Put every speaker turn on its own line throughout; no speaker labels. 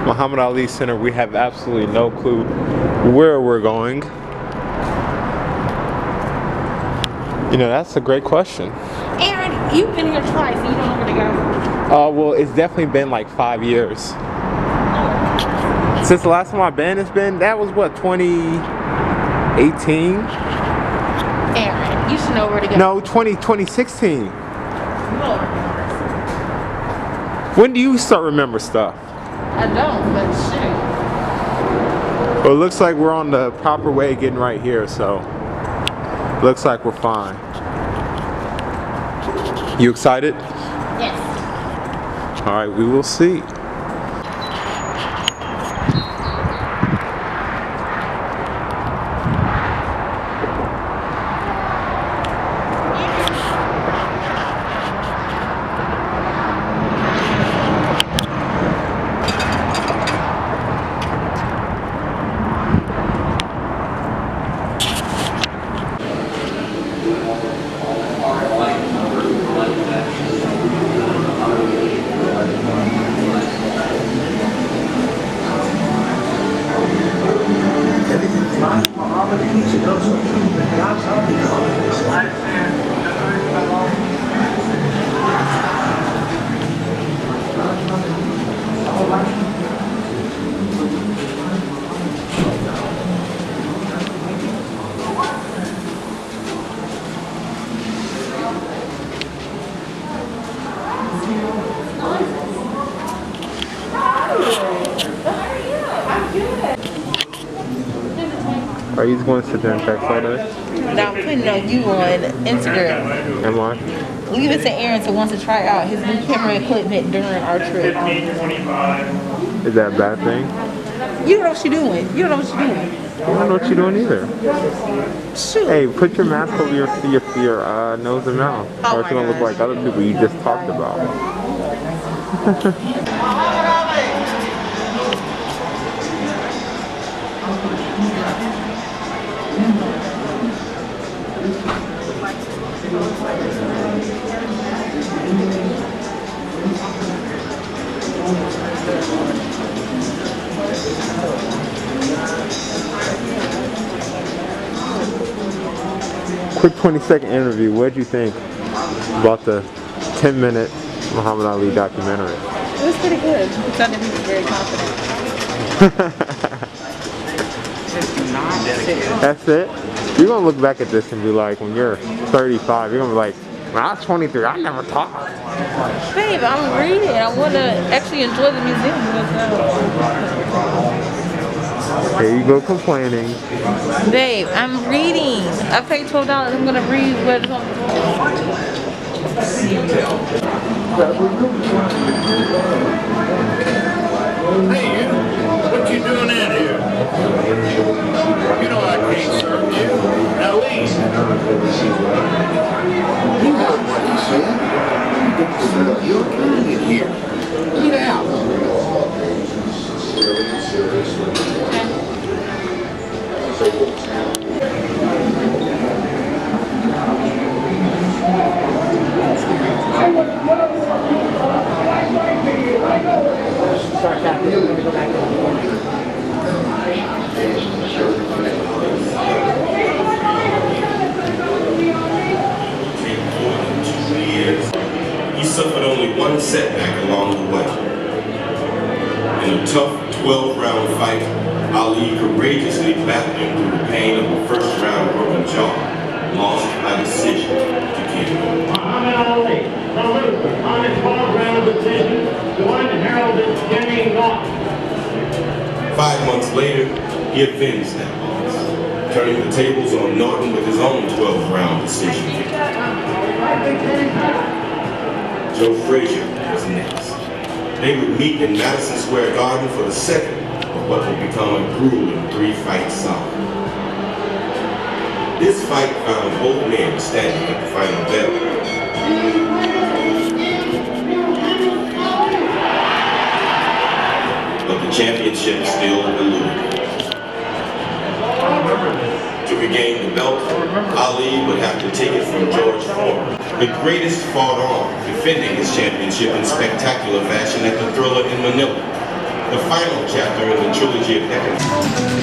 Muhammad Ali Center. We have absolutely no clue where we're going. You know, that's a great question.
Aaron, you've been here twice and you don't know where to go.
Well, it's definitely been like 5 years. Since the last time I've been, that was what, 2018?
Aaron, you should know where to go.
No, 2016.
Lord.
When do you start remember stuff?
I don't, but shit.
Well, it looks like we're on the proper way getting right here, so looks like we're fine. You excited?
Yes.
All right, we will see. Are you going to sit there and text all day?
Now I'm putting on you on Instagram.
Am I?
Leave it to Aaron to want to try out his new camera equipment during our trip.
Is that a bad thing?
You don't know what you're doing. You don't know what you're doing.
I don't know what you're doing either.
Shoot.
Hey, put your mask over your nose and mouth.
Oh
or it's going to look like other people you just talked about. Quick 20-second interview. What did you think about the 10-minute Muhammad Ali documentary?
It was pretty good. It sounded like he was very confident.
That's it? You're going to look back at this and be like, when you're 35, you're going to be like, when I was 23, I never talked.
Babe, I'm reading. I want to actually enjoy the museum.
Here you go complaining.
Babe, I'm reading. I paid $12. I'm going to read what it's on the book.
Hey, you. What you doing in here? You know I can't serve you. Now leave. You heard what he said. You get to serve your kind in here. Get out.
He suffered only one setback along the way. In a tough 12-round fight, Ali courageously battled him through the pain of a first-round broken jaw, lost by decision to King.
Muhammad Ali, from Louisville, on a 12-round decision, won and heralded Jimmy Norton.
5 months later, he avenged that loss, turning the tables on Norton with his own 12-round decision. Joe Frazier was next. They would meet in Madison Square Garden for the second of what would become a grueling 3-fight saga. This fight found both men standing at the final bell. But the championship still eluded. To regain the belt, Ali would have to take it from George Foreman. The greatest fought on, defending his championship in spectacular fashion at the Thriller in Manila. the final chapter in the trilogy of economics.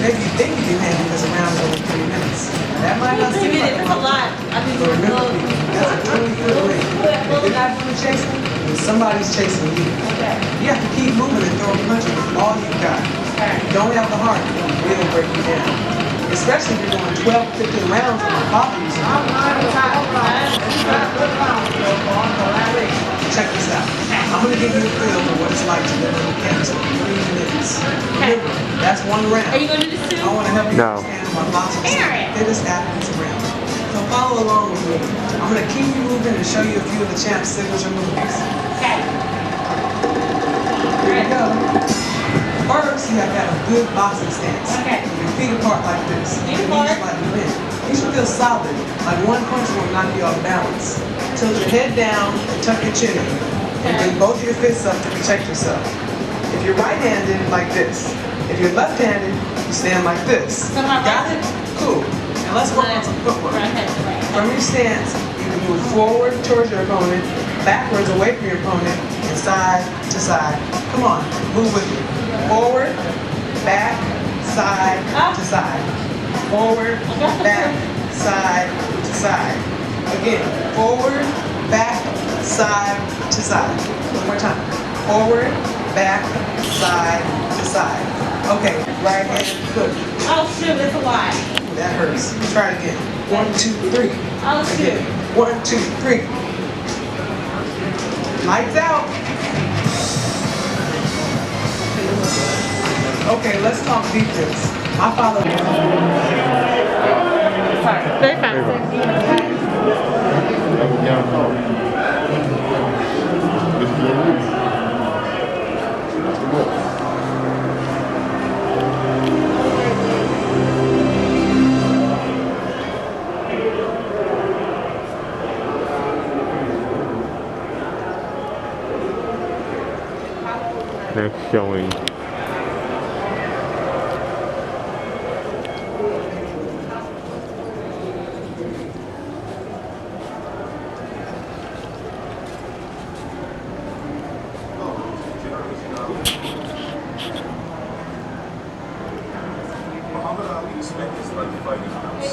Maybe you think you can handle this around over 3 minutes. That might not seem like
It's a lot. I mean,
but remember, that's a really good way. If you're not really chasing, then somebody's chasing you. You have to keep moving and throwing punches with all you got. You don't have the heart, it'll break you down. Especially if you're going 12, 15 rounds on the bottom. Check this out. I'm going to give you a feel for what it's like to live in the canvas for 3 minutes. Remember, that's 1 round.
Are you going to do this too?
I want to help you
No.
understand my boxing fittest athletes around. So follow along with me. I'm going to keep you moving and show you a few of the champ's signature moves.
Okay.
Here we go. First, you have to have a good boxing stance.
Okay.
Your feet apart like this.
Feet
Your
apart.
knees slightly bent. You should feel solid, like one punch won't knock you off balance. Tilt your head down and tuck your chin in. And bring both of your fists up to protect yourself. If you're right-handed, like this. If you're left-handed, you stand like this.
So my
Got
right
it? Cool. Now let's work on some footwork. From your stance, you can move forward towards your opponent, backwards away from your opponent, and side to side. Come on, move with me. Forward, back, side to side. Forward, back, side to side. Again, forward, back, side to side. One more time. Forward, back, side to side. Okay, right hand hook.
Oh shoot, it's a lot.
That hurts. Try it again. 1, 2, 3.
Oh shoot.
Again. 1, 2, 3. Lights out. Okay, let's talk defense. My father.
Very fast.
Next showing.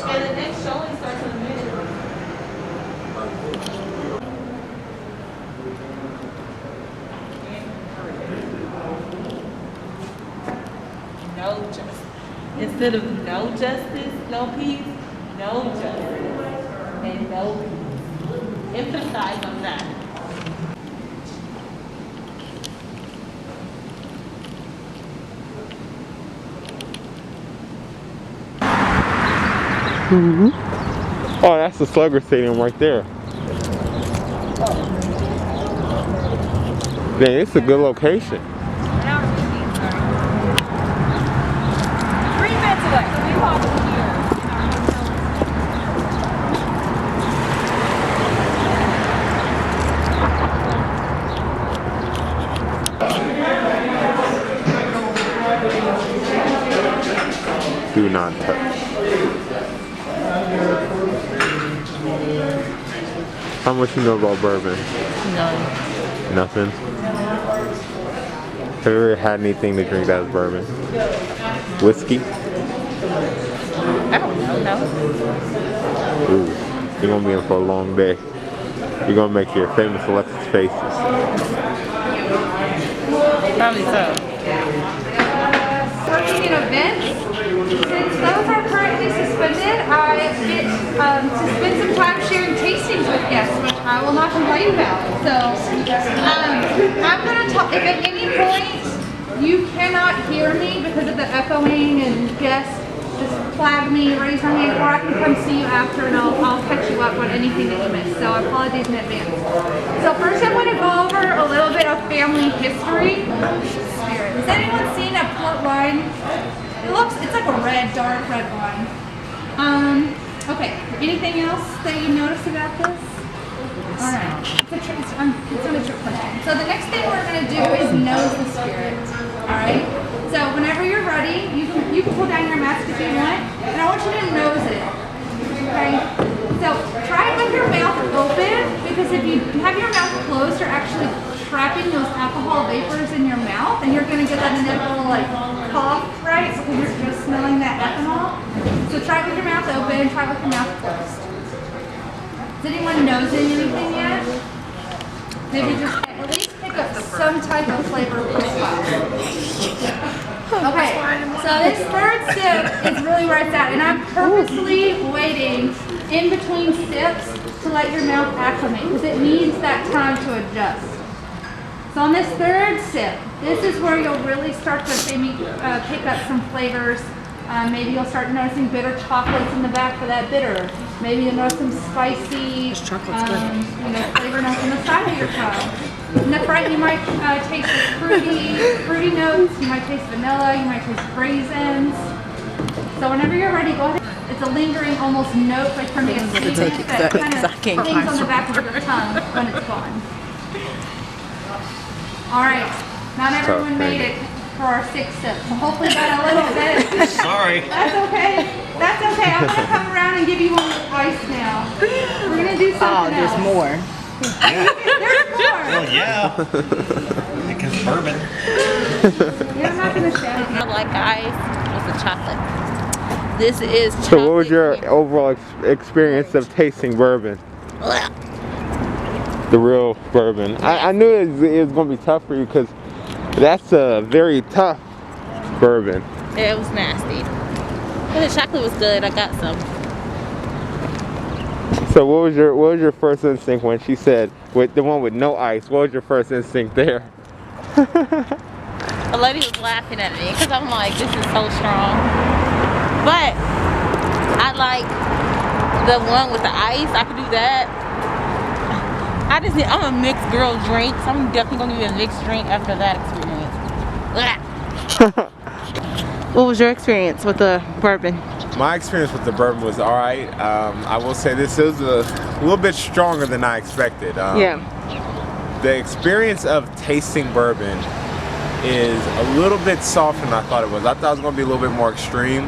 And the next showing starts in a minute. No justice. Instead of no justice, no peace, no justice, and no peace. Emphasize on that.
Oh, that's the Slugger Stadium right there. Man, it's a good location.
3 minutes away. So we walk from here.
Do not touch. How much you know about bourbon?
None.
Nothing. Have you ever had anything to drink that is bourbon? Whiskey?
I don't know. No.
Ooh, you're gonna be in for a long day. You're gonna make your famous Alexis faces.
Probably so.
Working in events, since those are currently suspended, I get to spend some time sharing tastings with guests, which I will not complain about. So, I'm going to talk, if at any point you cannot hear me because of the echoing and guests, just flag me, raise my hand, or I can come see you after and I'll catch you up on anything that you missed. So I apologize in advance. So first I'm going to go over a little bit of family history. Has anyone seen a port wine? It's like a dark red wine. Okay, anything else that you noticed about this? All right, it's not a trick question. So the next thing we're going to do is nose the spirit. All right. So whenever you're ready, you can pull down your mask if you want, and I want you to nose it. Okay. So try it with your mouth open, because if you have your mouth closed, you're actually trapping those alcohol vapors in your mouth, and you're gonna get that inevitable like cough, right? Because you're just smelling that ethanol. So try it with your mouth open, try it with your mouth closed. Is anyone nosing anything yet? Maybe just at least pick up some type of flavor profile. Okay, so this third sip is really where it's at, and I'm purposely waiting in between sips to let your mouth acclimate, because it needs that time to adjust. So on this third sip, this is where you'll really start to maybe pick up some flavors. Maybe you'll start noticing bitter chocolates in the back for that bitter. Maybe you'll notice some spicy flavor notes on the side of your tongue. In the front, you might taste the fruity notes. You might taste vanilla. You might taste raisins. So whenever you're ready, go ahead. It's a lingering, almost note, like from the sweetness that kind of things on the back of your tongue when it's gone. All right, not everyone made it for our sixth sip, so hopefully got a little bit.
Sorry.
That's okay. That's okay. I'm gonna come around and give you one with ice now. We're gonna do something else.
There's more.
There's more.
Well, yeah. Because bourbon.
Yeah, I'm not gonna shout.
I like ice with the chocolate. This is chocolate.
So what was your overall experience of tasting bourbon? The real bourbon. I knew it was going to be tough for you because that's a very tough bourbon.
Yeah, it was nasty. But the chocolate was good. I got some.
So what was your first instinct when she said with the one with no ice? What was your first instinct there?
The lady was laughing at me because I'm like, this is so strong. But I like the one with the ice. I could do that. I'm a mixed girl drink, so I'm definitely gonna do a mixed drink after that experience. What was your experience with the bourbon?
My experience with the bourbon was all right. I will say this is a little bit stronger than I expected. The experience of tasting bourbon is a little bit softer than I thought it was. I thought it was going to be a little bit more extreme.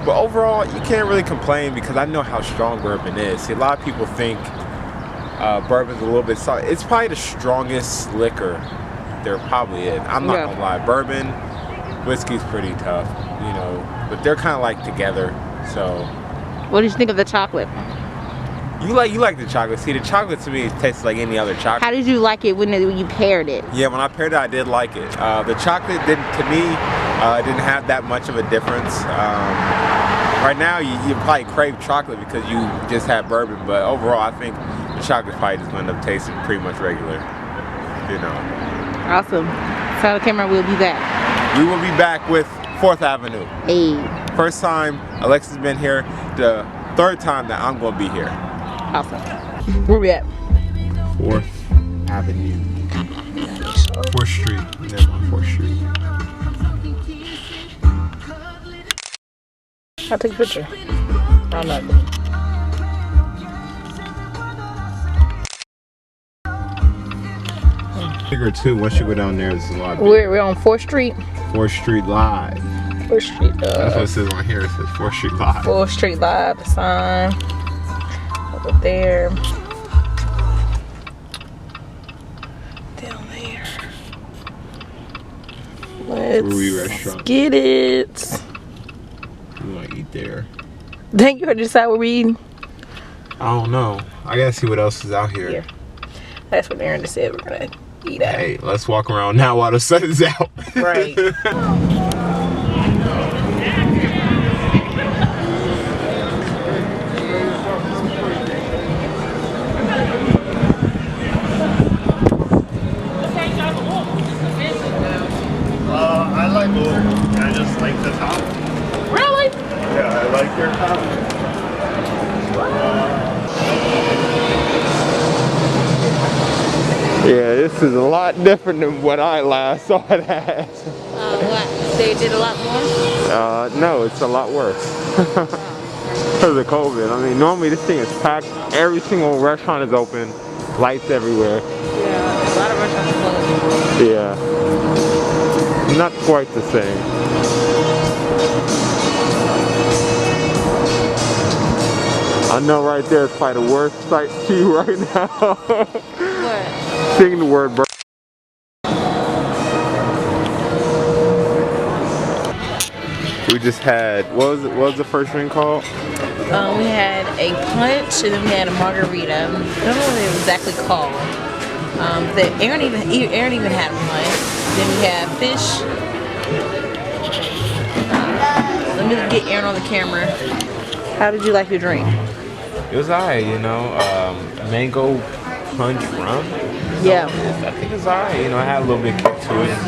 But overall, you can't really complain because I know how strong bourbon is. See, a lot of people think bourbon's a little bit soft. It's probably the strongest liquor there probably is. I'm not going to lie. Bourbon, whiskey's pretty tough, you know, but they're kind of like together. So,
what did you think of the chocolate?
You like the chocolate. See, the chocolate to me tastes like any other chocolate.
How did you like it when you paired it?
Yeah, when I paired it, I did like it. The chocolate didn't have that much of a difference. Right now, you probably crave chocolate because you just had bourbon, but overall, I think the chocolate probably just going to end up tasting pretty much regular, you know.
Awesome. Tell the camera we'll be back.
We will be back with 4th Avenue.
Hey.
First time Alexa's been here, the 3rd time that I'm going to be here.
Awesome. Where we at?
4th Avenue. 4th Street. Never on 4th Street.
I'll take a picture. I'm not.
Figure 2, once you go down there, it's a lot bigger.
We're on 4th Street.
4th Street Live.
4th Street.
That's what it says on here. It says 4th Street Live.
4th Street Live. The sign. Over there. Down there. Let's get it.
We want to eat there.
Then you had to decide where we eating.
I don't know. I gotta see what else is out here.
Yeah. That's what Aaron just said we're gonna eat at.
Hey, let's walk around now while the sun is out.
Right.
I like both. I just like the top.
Really?
Yeah, I like your top.
Yeah, this is a lot different than what I last saw it as.
What? They did a lot more?
No, it's a lot worse. Because of COVID. I mean, normally this thing is packed. Every single restaurant is open. Lights everywhere.
Yeah, a lot of restaurants closed.
Yeah. Not quite the same. I know right there is probably the worst sight to you right now.
What?
Seeing the word We just had, what was the first drink called?
We had a punch and then we had a margarita. I don't know what it was exactly called. Aaron even had one. Then we had fish. Let me get Aaron on the camera. How did you like your drink?
It was alright, you know. Mango punch rum.
Yeah.
I think it's alright. You know, I had a little bit of kick to it.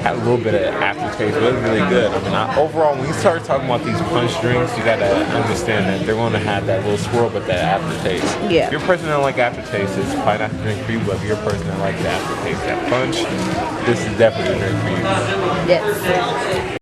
Had a little bit of aftertaste, but it was really good. I mean, overall, when you start talking about these punch drinks, you gotta understand that they're gonna have that little swirl, but that aftertaste.
Yeah.
If you're a person that don't like aftertaste, it's probably not the drink for you. But if you're a person that likes the aftertaste, that punch, this is definitely the drink for you.
Yes.